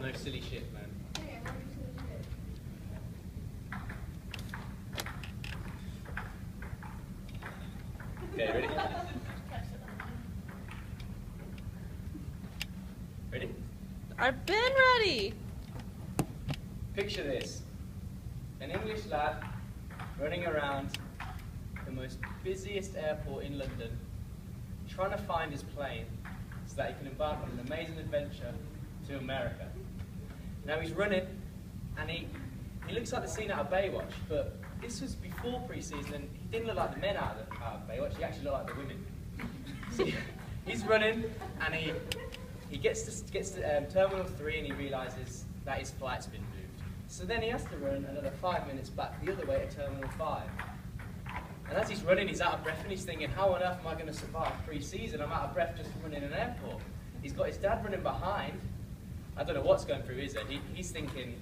No silly shit, man. Okay, ready? Ready? I've been ready. Picture this. An English lad running around the most busiest airport in London, trying to find his plane so that he can embark on an amazing adventure to America. Now he's running, and he looks like the scene out of Baywatch, but this was before pre-season, and he didn't look like the men out of Baywatch, he actually looked like the women. So he's running, and he gets to Terminal 3, and he realises that his flight's been moved. So then he has to run another 5 minutes back the other way to Terminal 5. And as he's running, he's out of breath, and he's thinking, how on earth am I going to survive pre-season? I'm out of breath just running an airport. He's got his dad running behind. I don't know what's going through his head. He's thinking,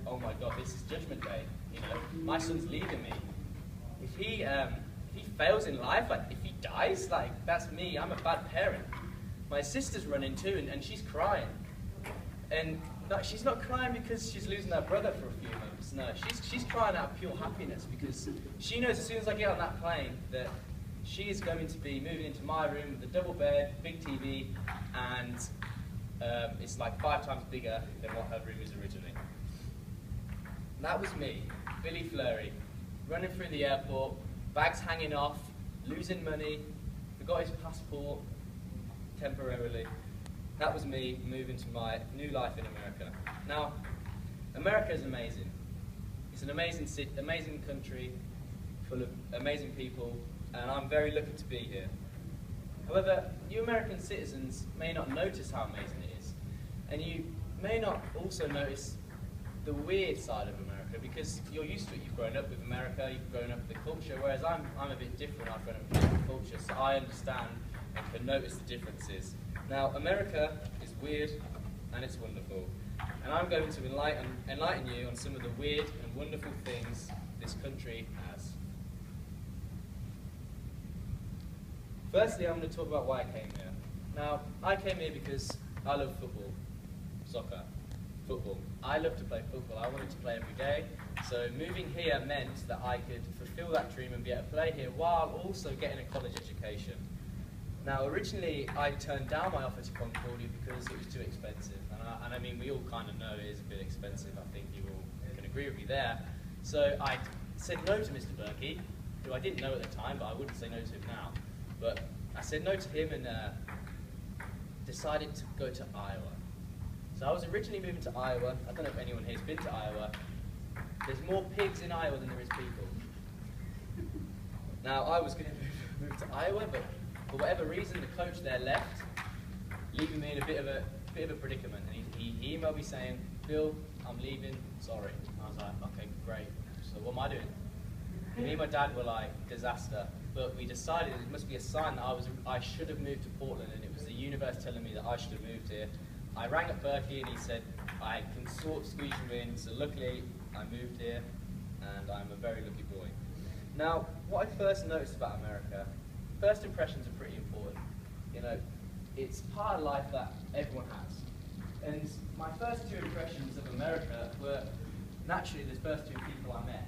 oh my God, this is Judgment Day. You know, my son's leaving me. If he fails in life, like if he dies, like that's me. I'm a bad parent. My sister's running too, and she's crying. And no, she's not crying because she's losing her brother for a few months. No, she's crying out of pure happiness because she knows as soon as I get on that plane that she is going to be moving into my room with a double bed, big TV, and it's like 5 times bigger than what her room is originally. And that was me, Billy Fleury, running through the airport, bags hanging off, losing money, forgot his passport temporarily. That was me moving to my new life in America. Now, America is amazing. It's an amazing city, amazing country, full of amazing people, and I'm very lucky to be here. However, you American citizens may not notice how amazing it is, and you may not also notice the weird side of America because you're used to it. You've grown up with America, you've grown up with the culture, whereas I'm a bit different. I've grown up with the culture, so I understand and can notice the differences. Now, America is weird and it's wonderful, and I'm going to enlighten you on some of the weird and wonderful things this country has. Firstly, I'm going to talk about why I came here. Now, I came here because I love football, soccer, football. I love to play football. I wanted to play every day, so moving here meant that I could fulfill that dream and be able to play here while also getting a college education. Now, originally, I turned down my offer to Concordia because it was too expensive. And I mean, we all kind of know it is a bit expensive. I think you all can agree with me there. So I said no to Mr. Berkey, who I didn't know at the time, but I wouldn't say no to him now. But I said no to him and decided to go to Iowa. So I was originally moving to Iowa. I don't know if anyone here has been to Iowa. There's more pigs in Iowa than there is people. Now, I was going to move to Iowa, but for whatever reason, the coach there left, leaving me in a bit of a predicament. And he emailed me saying, "Bill, I'm leaving, sorry." And I was like, okay, great. So what am I doing? Me and my dad were like, disaster. But we decided it must be a sign that I should have moved to Portland, and it was the universe telling me that I should have moved here. I rang up Berkey and he said, I can sort of squeeze you in. So luckily, I moved here, and I'm a very lucky boy. Now, what I first noticed about America, first impressions are pretty important. You know, it's part of life that everyone has. And my first 2 impressions of America were naturally the first 2 people I met.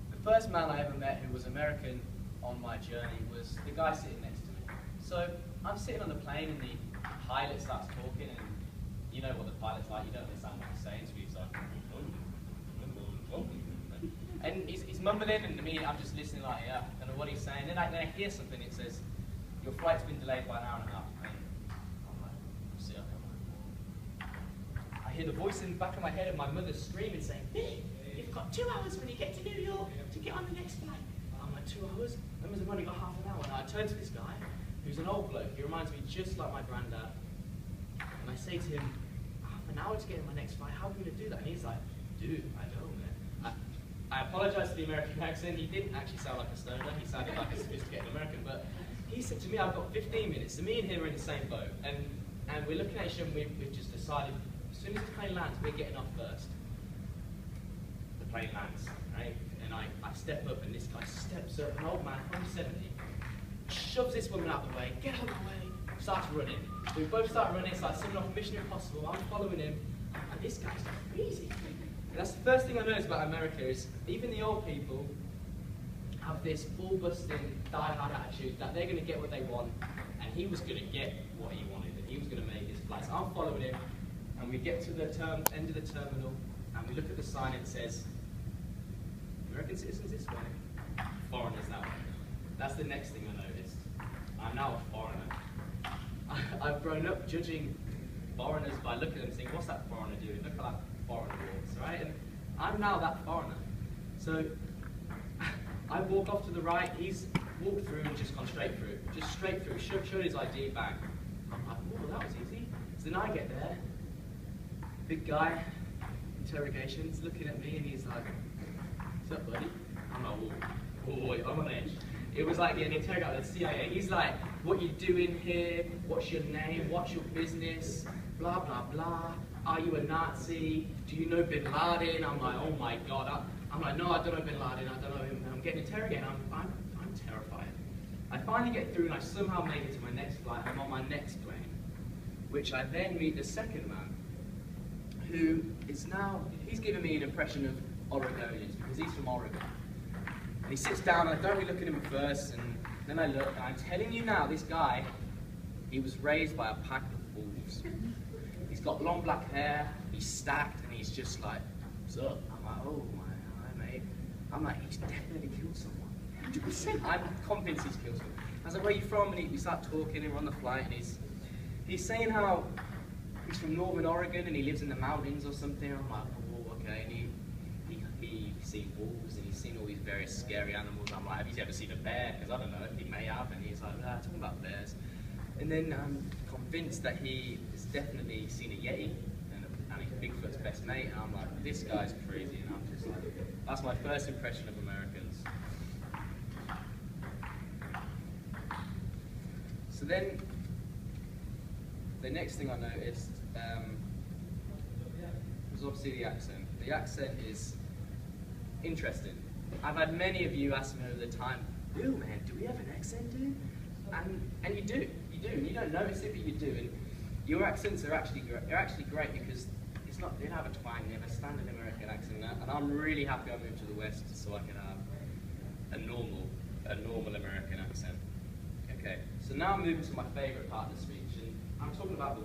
The first man I ever met who was American on my journey was the guy sitting next to me. So I'm sitting on the plane and the pilot starts talking, and you know what the pilot's like, you don't understand what he's saying, so he's like, and he's mumbling, and me, I'm just listening like, yeah, I don't know what he's saying. Then I hear something, it says, your flight's been delayed by an hour and a half. And I'm like, sit up. I hear the voice in the back of my head of my mother screaming, saying, "Billy, you've got 2 hours when you get to New York to get on the next flight." I'm like, 2 hours? Remember, I've only got half an hour. And I turn to this guy, who's an old bloke. He reminds me just like my granddad. And I say to him, half an hour to get in my next flight, how are we going to do that? And he's like, dude, I don't know, man. I apologize for the American accent. He didn't actually sound like a stoner. He sounded like a sophisticated American. But he said to me, I've got 15 minutes. So me and him are in the same boat. And we're looking at each other, and we've just decided, as soon as the plane lands, we're getting off first. The plane lands, right? And I step up, and this guy steps up, an old man, probably 70, shoves this woman out of the way, get out of the way, starts running. So we both start running. It's like something off Mission Impossible. I'm following him, and this guy's crazy. And that's the first thing I noticed about America is even the old people have this ball-busting, die-hard attitude that they're going to get what they want, and he was going to get what he wanted, and he was going to make his flight. So I'm following him, and we get to the end of the terminal, and we look at the sign, and it says, American citizens this way, foreigners that way. That's the next thing I noticed. I'm now a foreigner. I've grown up judging foreigners by looking at them and saying, what's that foreigner doing? Look at that foreigner walks, right? And I'm now that foreigner. So I walk off to the right, he's walked through and just gone straight through. Just straight through, showed his ID back. I'm like, oh, that was easy. So then I get there, big guy, interrogations, looking at me, and he's like, what's up, buddy? I'm like, whoa, wait, I'm on edge. It was like getting interrogated by the CIA. He's like, what you doing here? What's your name? What's your business? Blah, blah, blah. Are you a Nazi? Do you know Bin Laden? I'm like, oh my God. I'm like, no, I don't know Bin Laden. I don't know him. I'm getting interrogated. I'm terrified. I finally get through and I somehow make it to my next flight. I'm on my next plane, which I then meet the second man, who is now, he's giving me an impression of Oregonians because he's from Oregon. And he sits down and I don't really look at him at first, and then I look and I'm telling you now, this guy, he was raised by a pack of wolves. He's got long black hair, he's stacked, and he's just like, what's up? I'm like, oh my, hi mate. I'm like, he's definitely killed someone. 100%. I'm convinced he's killed someone. I was like, where are you from? And we start talking, and we're on the flight, and he's saying how he's from Northern Oregon and he lives in the mountains or something. I'm like, oh, okay. And he's seen wolves and he's seen all these various scary animals. I'm like, have you ever seen a bear? Because I don't know, he may have. And he's like, talking about bears. And then I'm convinced that he has definitely seen a Yeti and he's Bigfoot's best mate. And I'm like, this guy's crazy. And I'm just like, that's my first impression of Americans. So then, the next thing I noticed was obviously the accent. The accent is interesting. I've had many of you ask me over the time, Bill, man, do we have an accent, dude? And you do, and you don't notice it, but you do. And your accents are actually great because it's not, they don't have a twang, they have a standard American accent. And I'm really happy I moved to the West so I can have a normal American accent. Okay, so now I'm moving to my favorite part of the speech, and I'm talking about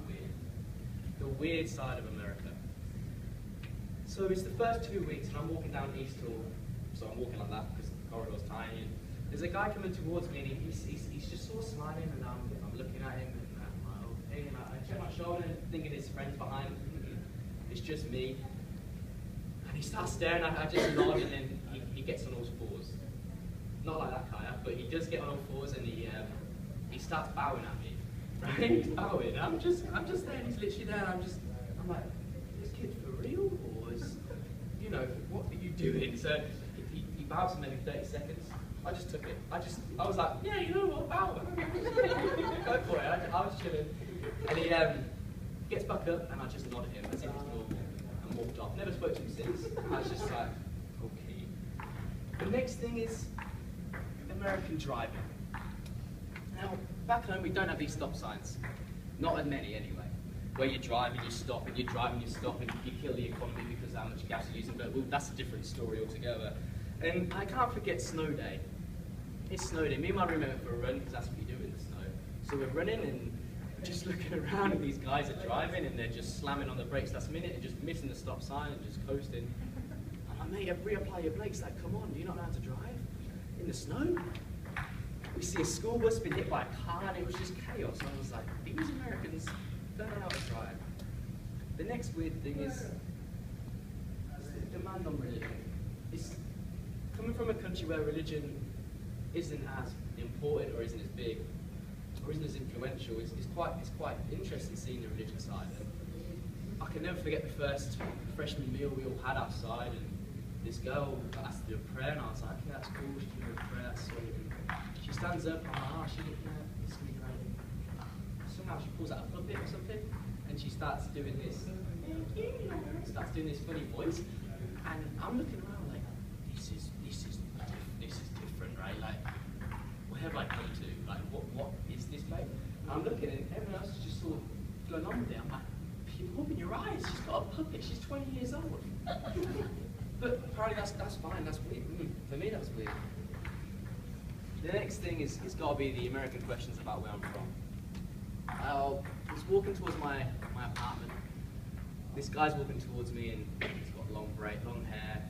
the weird side of America. So it's the first 2 weeks, and I'm walking down East Hall, so I'm walking like that because the corridor's tiny. And there's a guy coming towards me, and he's just sort of smiling, and I'm looking at him, and I'm like, okay, and I check my shoulder, and thinking his friend's behind him. It's just me. And he starts staring, I just nod, and then he gets on all fours. Not like that, Kaya, but he does get on all fours, and he starts bowing at me. Right? He's bowing. I'm just there, and he's literally there, and I'm like, this kid's for real? Or is, what are you doing? So he bows for maybe 30 seconds. I just took it. I was like, yeah, you know what, bow. Go for it. I was chilling. And he gets back up, and I just nod at him as if it's normal, and walked off. Never spoke to him since. I was just like, okay. The next thing is American driving. Now, back home, we don't have these stop signs. Not as many, anyway. Where you drive and you stop, and you drive and you stop, and you kill the economy because of how much gas you're using, but well, that's a different story altogether. And I can't forget snow day. It's snow day. Me and my roommate went for a run, because that's what you do in the snow. So we're running and just looking around, and these guys are driving, and they're just slamming on the brakes last minute, and just missing the stop sign, and just coasting. I'm like, mate, reapply your brakes. Like, come on, do you not know how to drive? In the snow? We see a school bus been hit by a car, and it was just chaos. And I was like, these Americans don't know how to drive. The next weird thing is the demand on religion. It's coming from a country where religion isn't as important or isn't as big or isn't as influential. It's quite interesting seeing the religion side. And I can never forget the first freshman meal we all had outside, and this girl got asked to do a prayer, and I was like, okay, that's cool, she can do a prayer, that's sweet. She stands up, I'm like, oh, she didn't know, this is going to be great. Somehow she pulls out a puppet or something, and she starts doing this, funny voice, and I'm looking around like, this is different, right? Like, where have I come to? Like, what is this place? And I'm looking, and everyone else is just sort of going on with it? I'm like, people, open your eyes. She's got a puppet. She's 20 years old. But apparently that's fine. That's weird. For me, that's weird. The next thing is it's got to be the American questions about where I'm from. I was walking towards my apartment. This guy's walking towards me, and he's got long hair,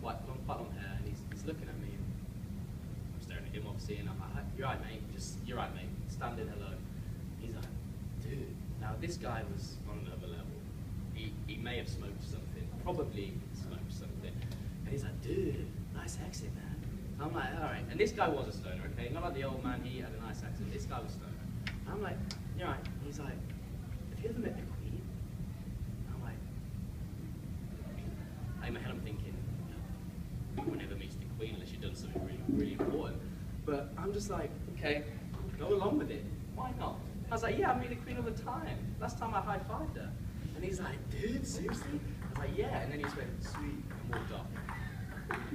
quite long hair, and he's looking at me. And I'm staring at him, obviously, and I'm like, "You're right, mate. You're right, mate. Standing hello." He's like, "Dude." Now this guy was on another level. He may have smoked something, probably smoked something, and he's like, "Dude, nice accent, man." I'm like, "All right." And this guy was a stoner, okay? Not like the old man. He had a nice accent. This guy was stoner. I'm like, "You're right." He's like, "Have you ever met the Queen?" I'm like, in my head I'm thinking, no one ever meets the Queen unless you've done something really, really important. But I'm just like, okay, go along with it. Why not? I was like, yeah, I meet the Queen all the time. Last time I high-fived her. And he's like, dude, seriously? I was like, yeah. And then he just went, sweet, and walked off.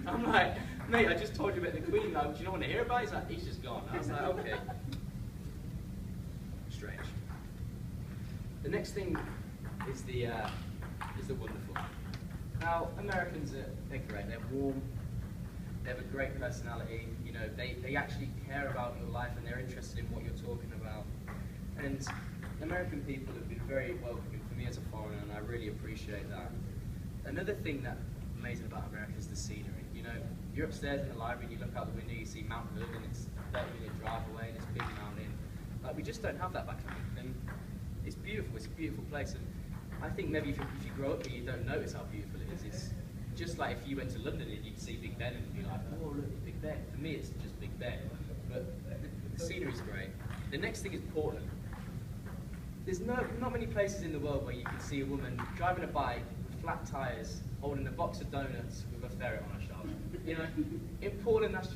I'm like, mate, I just told you about the Queen. Like, do you not want to hear about it? He's like, he's just gone. I was like, okay. Strange. The next thing is the wonderful. Now, Americans they're great. They're warm. They have a great personality. You know, they actually care about your life and they're interested in what you're talking about. And American people have been very welcoming for me as a foreigner, and I really appreciate that. Another thing that's amazing about America is the scenery. You know, you're upstairs in the library and you look out the window, you see Mount Hood, and it's a 30-minute drive away, and it's a big mountain. Like, we just don't have that back home. And it's beautiful. It's a beautiful place. And I think maybe if you grow up here, you don't notice how beautiful it is. It's just like if you went to London and you'd see Big Ben and be like, oh, look, Big Ben. For me, it's just Big Ben. But the scenery's great. The next thing is Portland. There's not many places in the world where you can see a woman driving a bike with flat tires, holding a box of donuts with a ferret on her shoulder. You know, in Portland, that's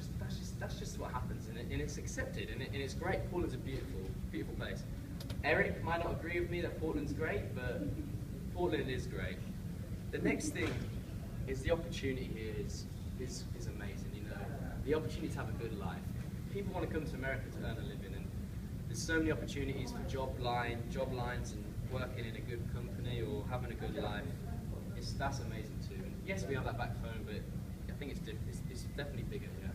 just what happens, and it's accepted, and it's great. Portland's a beautiful place. Eric might not agree with me that Portland's great, but Portland is great. The next thing is the opportunity here is amazing. You know, the opportunity to have a good life. People want to come to America to earn a living, and there's so many opportunities for job lines, and working in a good company or having a good life. That's amazing too. And yes, we have that back home, but I think it's definitely bigger here.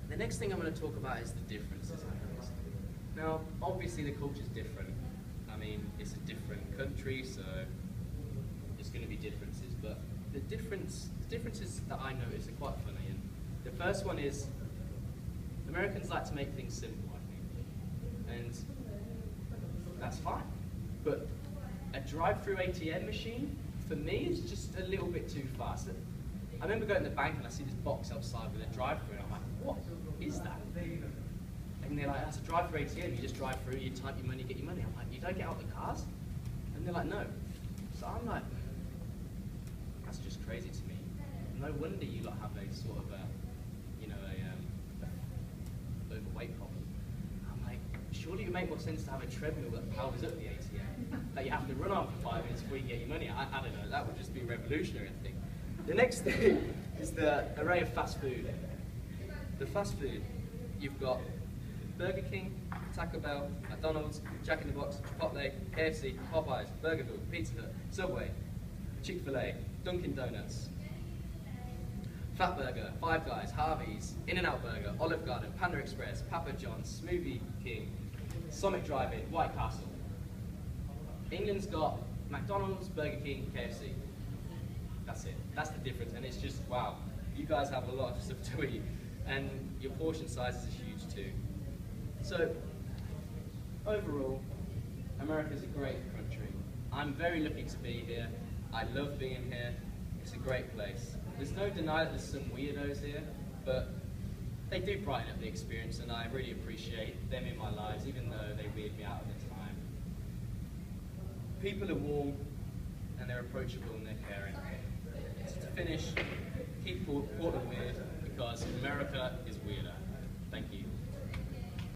The next thing I'm going to talk about is the differences. Now, obviously the culture's different. I mean, it's a different country, so there's going to be differences. But the differences that I notice are quite funny. And the first one is Americans like to make things simple, I think, and that's fine. But a drive-through ATM machine, for me, is just a little bit too fast. I remember going to the bank and I see this box outside with a drive-through, and I'm like, what is that? And they're like, that's a drive-through ATM. You just drive through, you type your money, get your money. I'm like, you don't get out the cars? And they're like, no. So I'm like, that's just crazy to me. No wonder you lot have a sort of overweight problem. I'm like, surely it would make more sense to have a treadmill that powers up the ATM, that you have to run on for 5 minutes before you get your money. I don't know, that would just be revolutionary, I think. The next thing is the array of fast food. The fast food, you've got Burger King, Taco Bell, McDonald's, Jack in the Box, Chipotle, KFC, Popeyes, Burger Hut, Pizza Hut, Subway, Chick-fil-A, Dunkin' Donuts, Fatburger, Five Guys, Harvey's, In-N-Out Burger, Olive Garden, Panda Express, Papa John's, Smoothie King, Summit Drive-In, White Castle. England's got McDonald's, Burger King, KFC. That's it. That's the difference, and it's just, wow. You guys have a lot of stuff to eat, and your portion sizes are huge too. So, overall, America's a great country. I'm very lucky to be here. I love being here. It's a great place. There's no denying that there's some weirdos here, but they do brighten up the experience, and I really appreciate them in my lives, even though they weird me out at the time. People are warm, and they're approachable, and they're caring. So to finish, keep Portland weird, because America is weirder. Thank you.